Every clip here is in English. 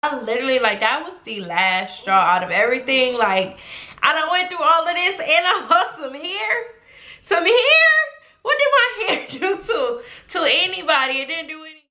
I literally, like, that was the last straw out of everything. Like, I done went through all of this and I lost some hair. Some hair? What did my hair do to anybody? It didn't do anything.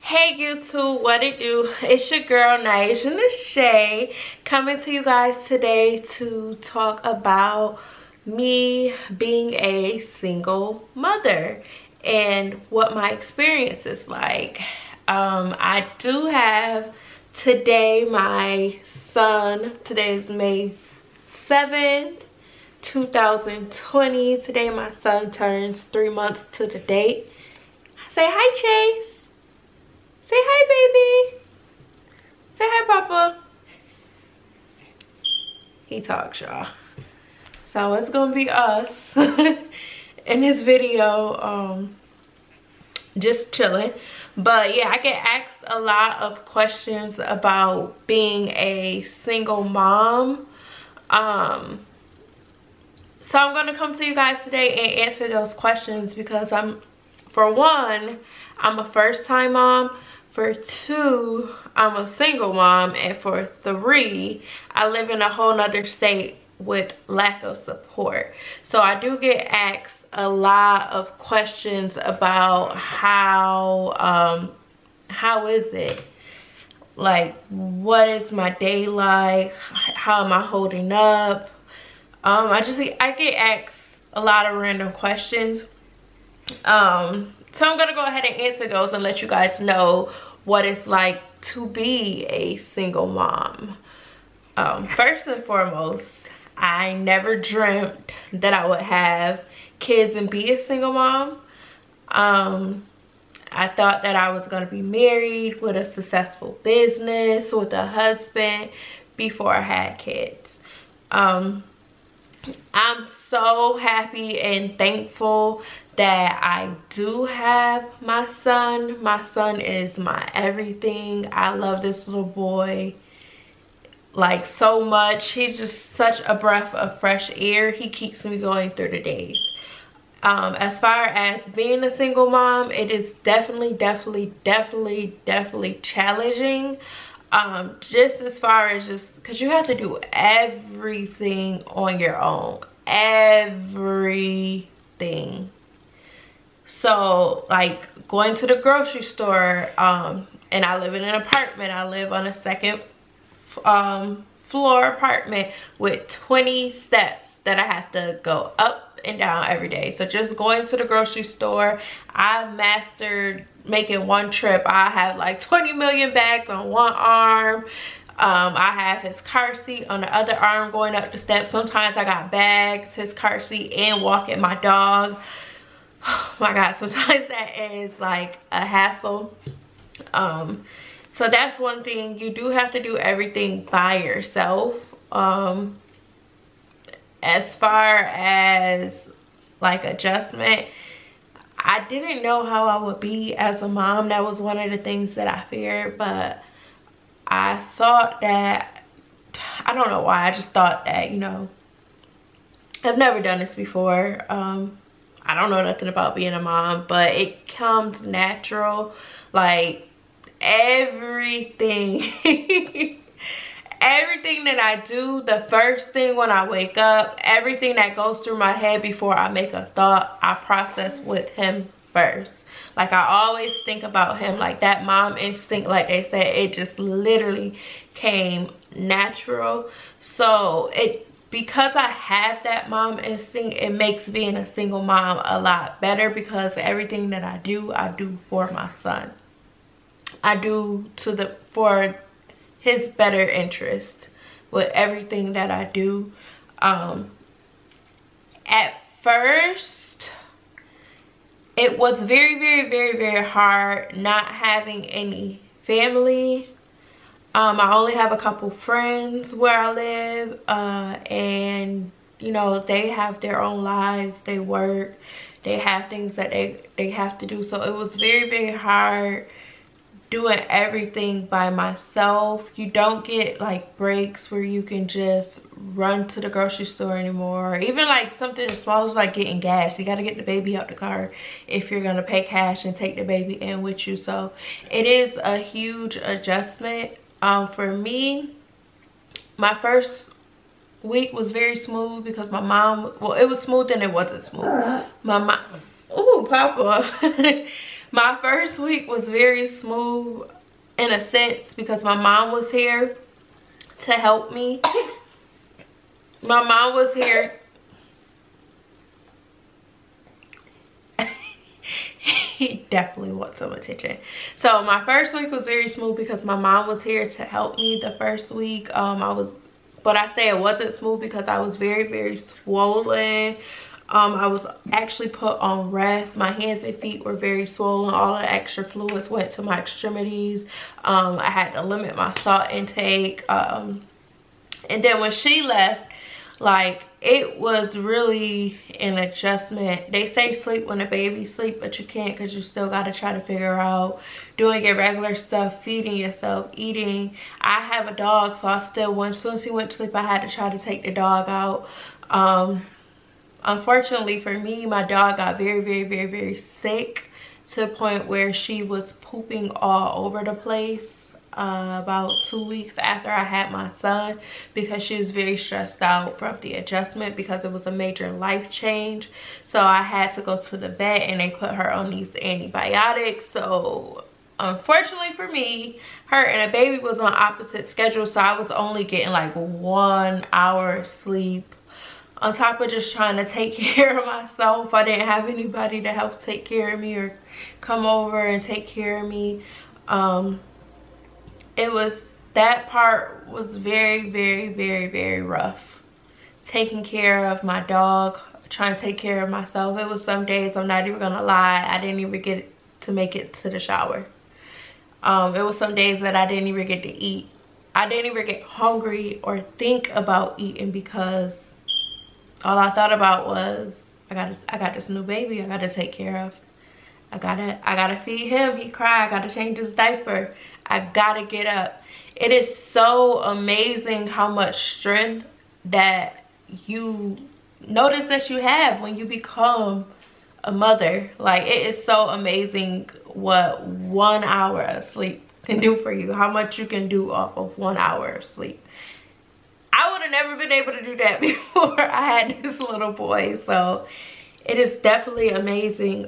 Hey YouTube, what it do? It's your girl Nyesha Nashay coming to you guys today to talk about me being a single mother and what my experience is like. I do have today my son. Today is May 7th, 2020. Today my son turns 3 months to the date. Say hi, Chase. Say hi, baby. Say hi, Papa. He talks, y'all. So it's gonna be us in this video, just chilling. But yeah, I get asked a lot of questions about being a single mom. So I'm gonna come to you guys today and answer those questions because for one, I'm a first-time mom. For two, I'm a single mom. And for three, I live in a whole nother state with lack of support. So I do get asked a lot of questions about how is it? Like, what is my day like? How am I holding up? I get asked a lot of random questions. So I'm gonna go ahead and answer those and let you guys know what it's like to be a single mom. First and foremost, I never dreamt that I would have kids and be a single mom. I thought that I was gonna be married with a successful business, with a husband before I had kids. I'm so happy and thankful that I do have my son. My son is my everything. I love this little boy like so much. He's just such a breath of fresh air. He keeps me going through the days. As far as being a single mom, it is definitely challenging. Just as far as because you have to do everything on your own. Everything. So like going to the grocery store, and I live in an apartment. I live on a second floor apartment with 20 steps that I have to go up and down every day. So just going to the grocery store, I mastered making one trip. I have like 20 million bags on one arm. I have his car seat on the other arm going up the steps. Sometimes I got bags, his car seat, and walking my dog. Oh my God, sometimes that is like a hassle. So that's one thing. You do have to do everything by yourself. As far as like adjustment, I didn't know how I would be as a mom. That was one of the things that I feared, but I thought that, I don't know why, I just thought that, you know, I've never done this before. I don't know nothing about being a mom, but it comes natural. Like everything everything that I do, the first thing when I wake up, everything that goes through my head before I make a thought, I process with him first. Like I always think about him. Like that mom instinct, like they said, it just literally came natural. So because I have that mom instinct, it makes being a single mom a lot better, because everything that I do for my son. I do for his better interest with everything that I do. At first, it was very hard not having any family. I only have a couple friends where I live, and you know, they have their own lives, they work, they have things that they have to do. So it was very hard doing everything by myself. You don't get like breaks where you can just run to the grocery store anymore, or even like something as small as like getting gas. You got to get the baby out the car if you're gonna pay cash and take the baby in with you. So it is a huge adjustment. For me, my first week was very smooth because my mom, well, it was smooth and it wasn't smooth. My mom, ooh, Papa. My first week was very smooth in a sense because my mom was here to help me. My mom was here. He definitely wants some attention. So my first week was very smooth because my mom was here to help me the first week. But I say it wasn't smooth because I was very swollen. I was actually put on rest. My hands and feet were very swollen. All the extra fluids went to my extremities. I had to limit my salt intake. And then when she left, like, it was really an adjustment. They say sleep when a baby sleep, but you can't because you still got to try to figure out doing your regular stuff, feeding yourself, eating. I have a dog, so I still went, as soon as he went to sleep, I had to try to take the dog out. Unfortunately for me, my dog got very sick to the point where she was pooping all over the place about 2 weeks after I had my son, because she was very stressed out from the adjustment because it was a major life change. So I had to go to the vet and they put her on these antibiotics. So unfortunately for me, her and the baby was on opposite schedules, so I was only getting like 1 hour sleep. On top of just trying to take care of myself, I didn't have anybody to help take care of me or come over and take care of me. That part was very rough. Taking care of my dog, trying to take care of myself. It was some days, I'm not even gonna lie, I didn't even get to make it to the shower. It was some days that I didn't even get to eat. I didn't even get hungry or think about eating because all I thought about was, I got this new baby I gotta take care of. I gotta feed him. He cried. I gotta change his diaper. I gotta get up. It is so amazing how much strength that you notice that you have when you become a mother. Like, it is so amazing what 1 hour of sleep can do for you. How much you can do off of 1 hour of sleep. I would have never been able to do that before I had this little boy. So it is definitely amazing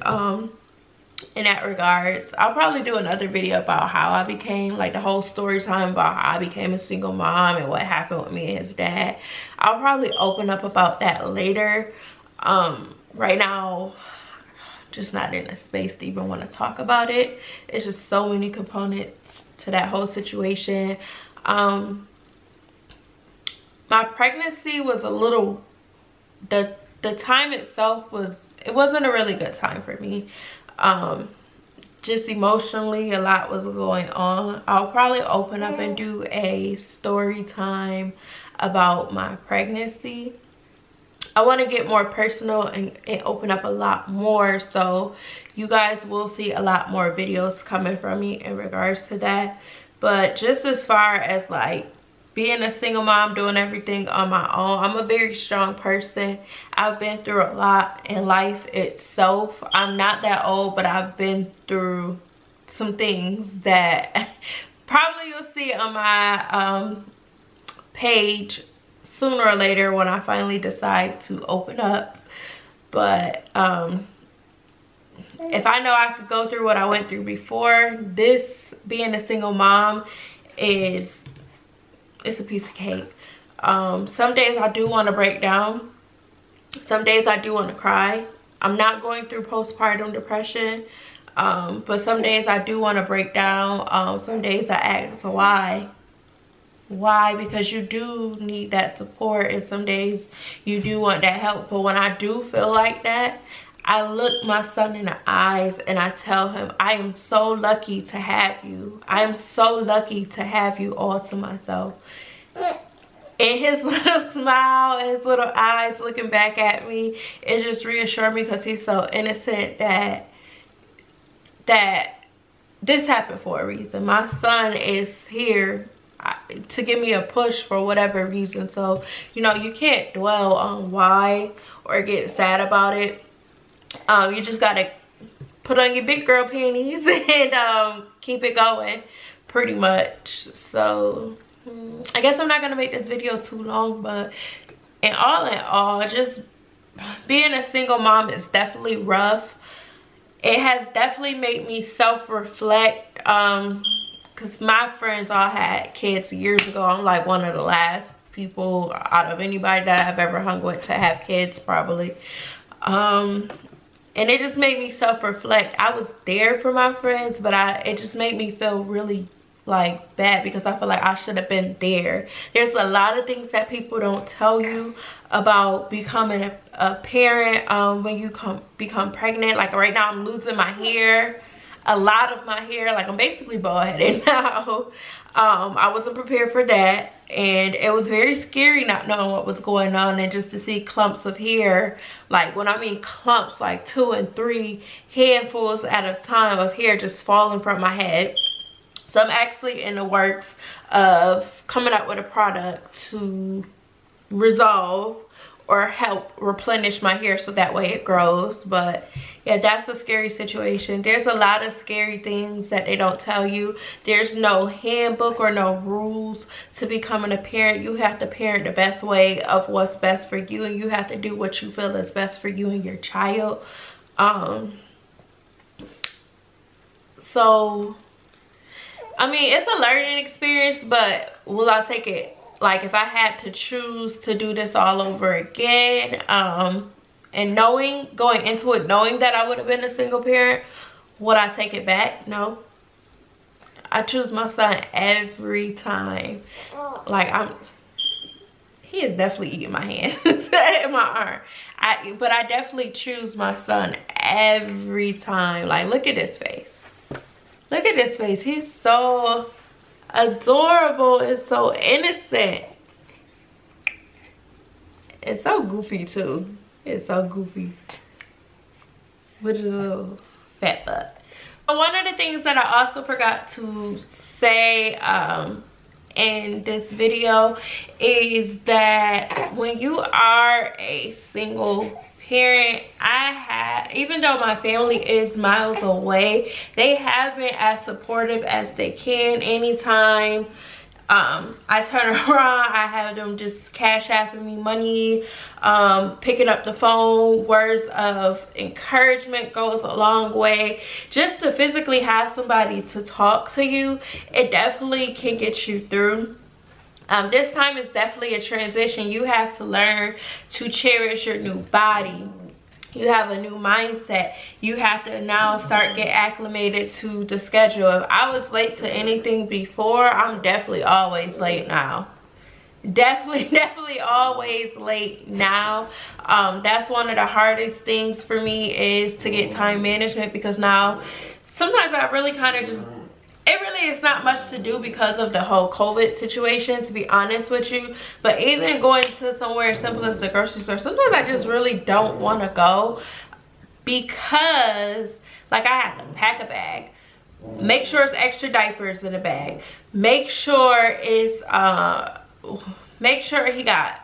in that regards. I'll probably do another video about how I became, like, the whole story time about how I became a single mom and what happened with me and his dad. I'll probably open up about that later. Right now, just not in a space to even want to talk about it. It's just so many components to that whole situation. My pregnancy was a little, the time itself it wasn't a really good time for me. Just emotionally, a lot was going on. I'll probably open up and do a story time about my pregnancy. I want to get more personal and open up a lot more, so you guys will see a lot more videos coming from me in regards to that. But just as far as like being a single mom, doing everything on my own, I'm a very strong person. I've been through a lot in life itself. I'm not that old, but I've been through some things that probably you'll see on my page sooner or later when I finally decide to open up. But if I know I could go through what I went through before, this being a single mom it's a piece of cake. Some days I do want to break down. Some days I do want to cry. I'm not going through postpartum depression, but some days I do want to break down. Some days I ask why, because you do need that support, and some days you do want that help. But when I do feel like that, I look my son in the eyes and I tell him, I am so lucky to have you. I am so lucky to have you all to myself. And his little smile and his little eyes looking back at me, it just reassured me, because he's so innocent, that this happened for a reason. My son is here to give me a push for whatever reason. So, you know, you can't dwell on why or get sad about it. You just gotta put on your big girl panties and keep it going, pretty much. So I guess I'm not gonna make this video too long, but in all, just being a single mom is definitely rough. It has definitely made me self-reflect, because my friends all had kids years ago. I'm like one of the last people out of anybody that I've ever hung with to have kids, probably. And it just made me self-reflect. I was there for my friends, but it just made me feel really like bad, because I feel like I should have been there. There's a lot of things that people don't tell you about becoming a parent when you become pregnant. Like right now I'm losing my hair, a lot of my hair. Like I'm basically bald-headed now. I wasn't prepared for that, and it was very scary not knowing what was going on, and just to see clumps of hair. Like when I mean clumps, like 2 and 3 handfuls at a time of hair just falling from my head. So I'm actually in the works of coming up with a product to resolve or help replenish my hair so that way it grows. But yeah, that's a scary situation. There's a lot of scary things that they don't tell you. There's no handbook or no rules to becoming a parent. You have to parent the best way of what's best for you, and you have to do what you feel is best for you and your child. So I mean, it's a learning experience, but will I take it? Like if I had to choose to do this all over again, and going into it knowing that I would have been a single parent, would I take it back? No. I choose my son every time. Like he is definitely eating my hands and my arm. But I definitely choose my son every time. Like look at his face. Look at this face. He's so adorable and so innocent. It's so goofy too. It's so goofy. With his little fat butt. One of the things that I also forgot to say in this video is that when you are a single parent, even though my family is miles away, they have been as supportive as they can. Anytime I turn around, I have them just cash apping me money, picking up the phone. Words of encouragement goes a long way. Just to physically have somebody to talk to you, it definitely can get you through. This time is definitely a transition. You have to learn to cherish your new body. You have a new mindset. You have to now start get acclimated to the schedule. If I was late to anything before, I'm definitely always late now. Definitely always late now. That's one of the hardest things for me, is to get time management, because now sometimes I really kind of just, it really is not much to do because of the whole COVID situation, to be honest with you. But even going to somewhere as simple as the grocery store, sometimes I just really don't want to go, because like I have to pack a bag, make sure it's extra diapers in the bag, make sure it's make sure he got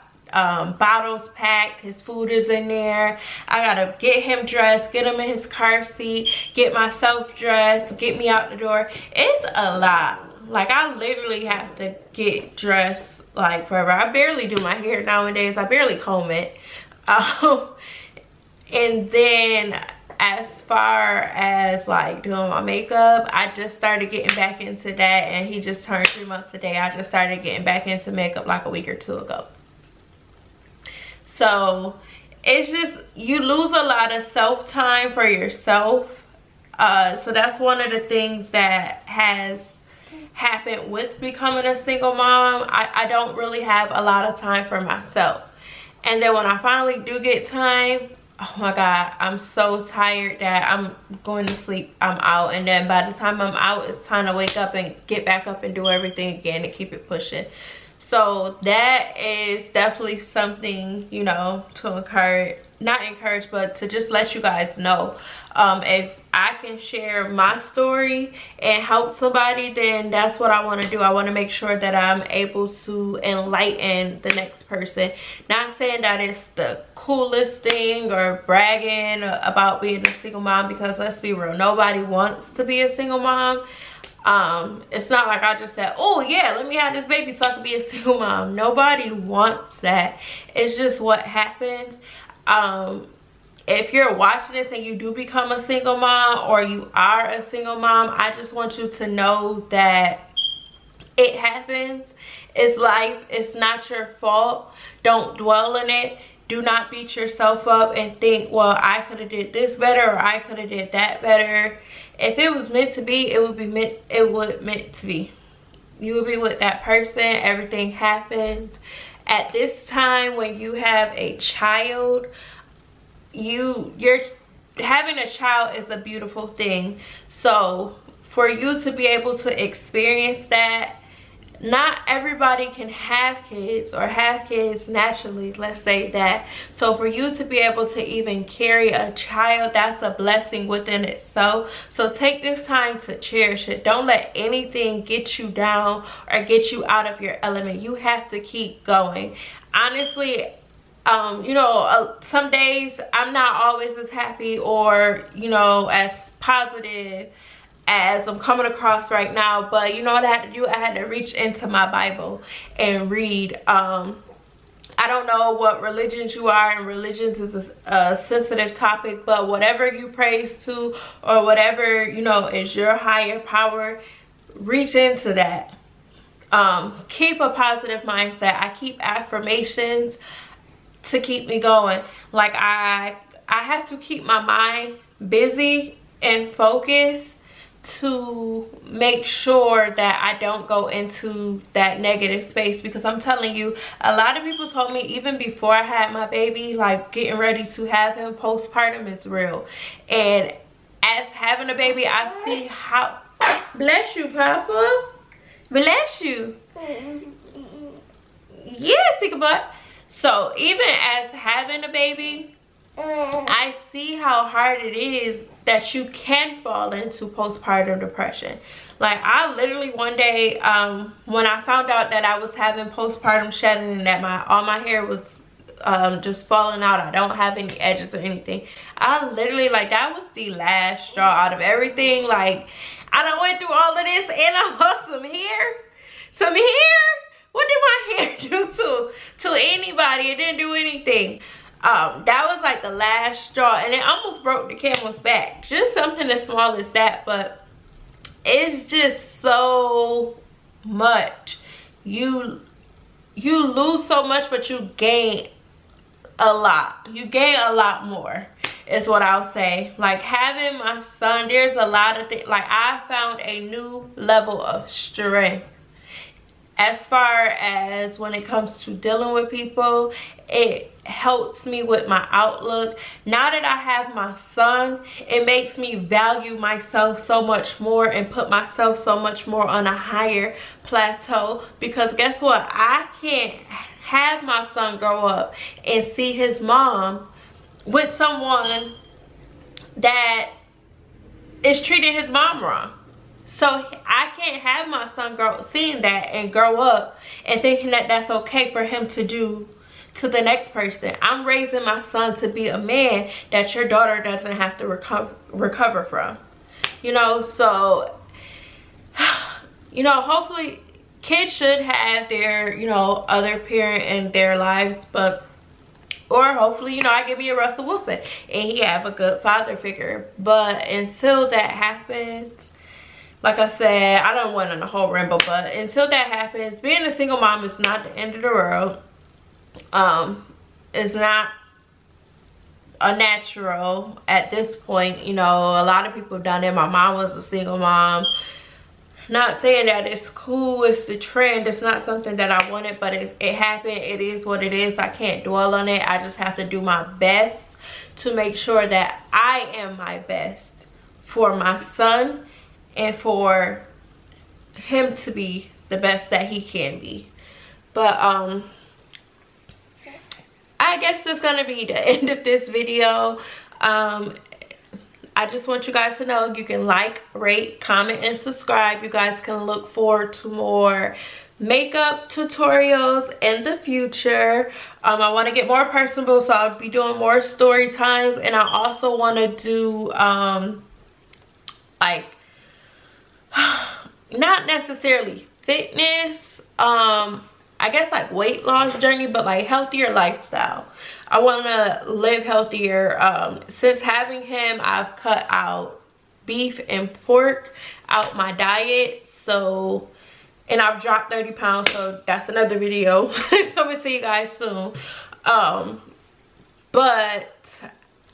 bottles packed, his food is in there. I gotta get him dressed, get him in his car seat, get myself dressed, get me out the door. It's a lot. Like I literally have to get dressed like forever. I barely do my hair nowadays. I barely comb it. And then as far as like doing my makeup, I just started getting back into that, and he just turned 3 months today. I just started getting back into makeup like a week or 2 ago. So it's just, you lose a lot of self-time for yourself. So that's one of the things that has happened with becoming a single mom. I don't really have a lot of time for myself. And then when I finally do get time, oh my God, I'm so tired that I'm going to sleep, I'm out. And then by the time I'm out, it's time to wake up and get back up and do everything again and keep it pushing. So that is definitely something, you know, to encourage, not encourage, but to just let you guys know. If I can share my story and help somebody, then that's what I want to do. I want to make sure that I'm able to enlighten the next person. Not saying that it's the coolest thing or bragging about being a single mom, because let's be real, nobody wants to be a single mom. It's not like I just said, oh yeah, let me have this baby so I can be a single mom. Nobody wants that. It's just what happens. If you're watching this and you do become a single mom, or you are a single mom, I just want you to know that it happens. It's life. It's not your fault. Don't dwell in it. Do not beat yourself up and think, well, I could have did this better, or I could have did that better. If it was meant to be, it would be meant to be. You would be with that person. Everything happens. At this time, when you have a child, you're having a child is a beautiful thing. So for you to be able to experience that, not everybody can have kids or have kids naturally, let's say that. So for you to be able to even carry a child, that's a blessing within itself. So take this time to cherish it. Don't let anything get you down or get you out of your element. You have to keep going. Honestly, you know, some days I'm not always as happy or, you know, as positive as I'm coming across right now. But you know what I had to do? I had to reach into my Bible and read. I don't know what religions you are, and religions is a sensitive topic, but whatever you praise to, or whatever, you know, is your higher power, reach into that. Keep a positive mindset. I keep affirmations to keep me going. Like I have to keep my mind busy and focused to make sure that I don't go into that negative space, because I'm telling you, a lot of people told me even before I had my baby, like getting ready to have him, postpartum is real. And as having a baby, I see how, bless you, Papa, bless you, yes, take a butt. So even as having a baby, I see how hard it is that you can fall into postpartum depression. Like I literally one day, when I found out that I was having postpartum shedding and that all my hair was just falling out, I don't have any edges or anything, I literally, like, that was the last straw out of everything. Like I done went through all of this and I lost some hair. What did my hair do to anybody? It didn't do anything. That was like the last straw, and it almost broke the camel's back. Just something as small as that, but it's just so much. You lose so much, but you gain a lot. You gain a lot more is what I'll say. Like having my son, there's a lot of things. Like I found a new level of strength. As far as when it comes to dealing with people, it helps me with my outlook. Now that I have my son, it makes me value myself so much more and put myself so much more on a higher plateau. Because guess what? I can't have my son grow up and see his mom with someone that is treating his mom wrong. So I can't have my son seeing that and grow up and thinking that that's okay for him to do to the next person. I'm raising my son to be a man that your daughter doesn't have to recover from. You know, so, you know, hopefully kids should have their, you know, other parent in their lives, but, or hopefully, you know, I give me a Russell Wilson and he have a good father figure. But until that happens, like I said, I don't want on a whole ramble, but until that happens, being a single mom is not the end of the world. It's not a natural at this point. You know, a lot of people have done it. My mom was a single mom. Not saying that it's cool, it's the trend. It's not something that I wanted, but it happened. It is what it is. I can't dwell on it. I just have to do my best to make sure that I am my best for my son and for him to be the best that he can be. But I guess that's gonna be the end of this video. I just want you guys to know you can like, rate, comment, and subscribe. You guys can look forward to more makeup tutorials in the future. I want to get more personable, so I'll be doing more story times, and I also want to do like not necessarily fitness, I guess like weight loss journey, but like healthier lifestyle. I want to live healthier. Since having him, I've cut out beef and pork out my diet, so, and I've dropped 30 pounds, so that's another video coming to you guys soon. But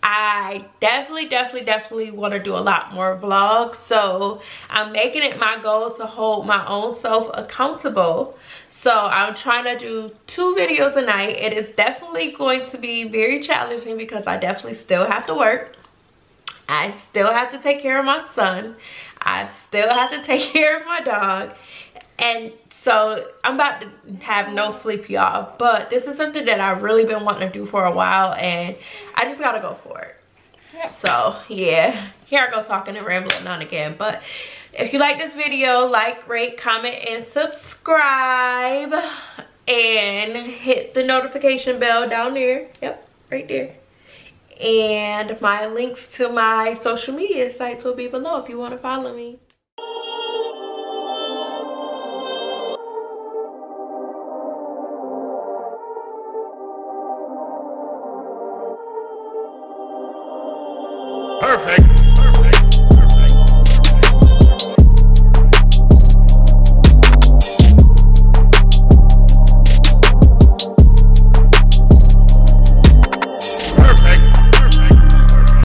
I definitely want to do a lot more vlogs, so I'm making it my goal to hold my own self accountable. So I'm trying to do 2 videos a night. It is definitely going to be very challenging because I definitely still have to work. I still have to take care of my son. I still have to take care of my dog. And so I'm about to have no sleep, y'all. But this is something that I've really been wanting to do for a while, and I just gotta go for it. So yeah, here I go talking and rambling on again. But if you like this video, like, rate, comment, and subscribe, and hit the notification bell down there. Yep, right there. And my links to my social media sites will be below if you want to follow me. Perfect.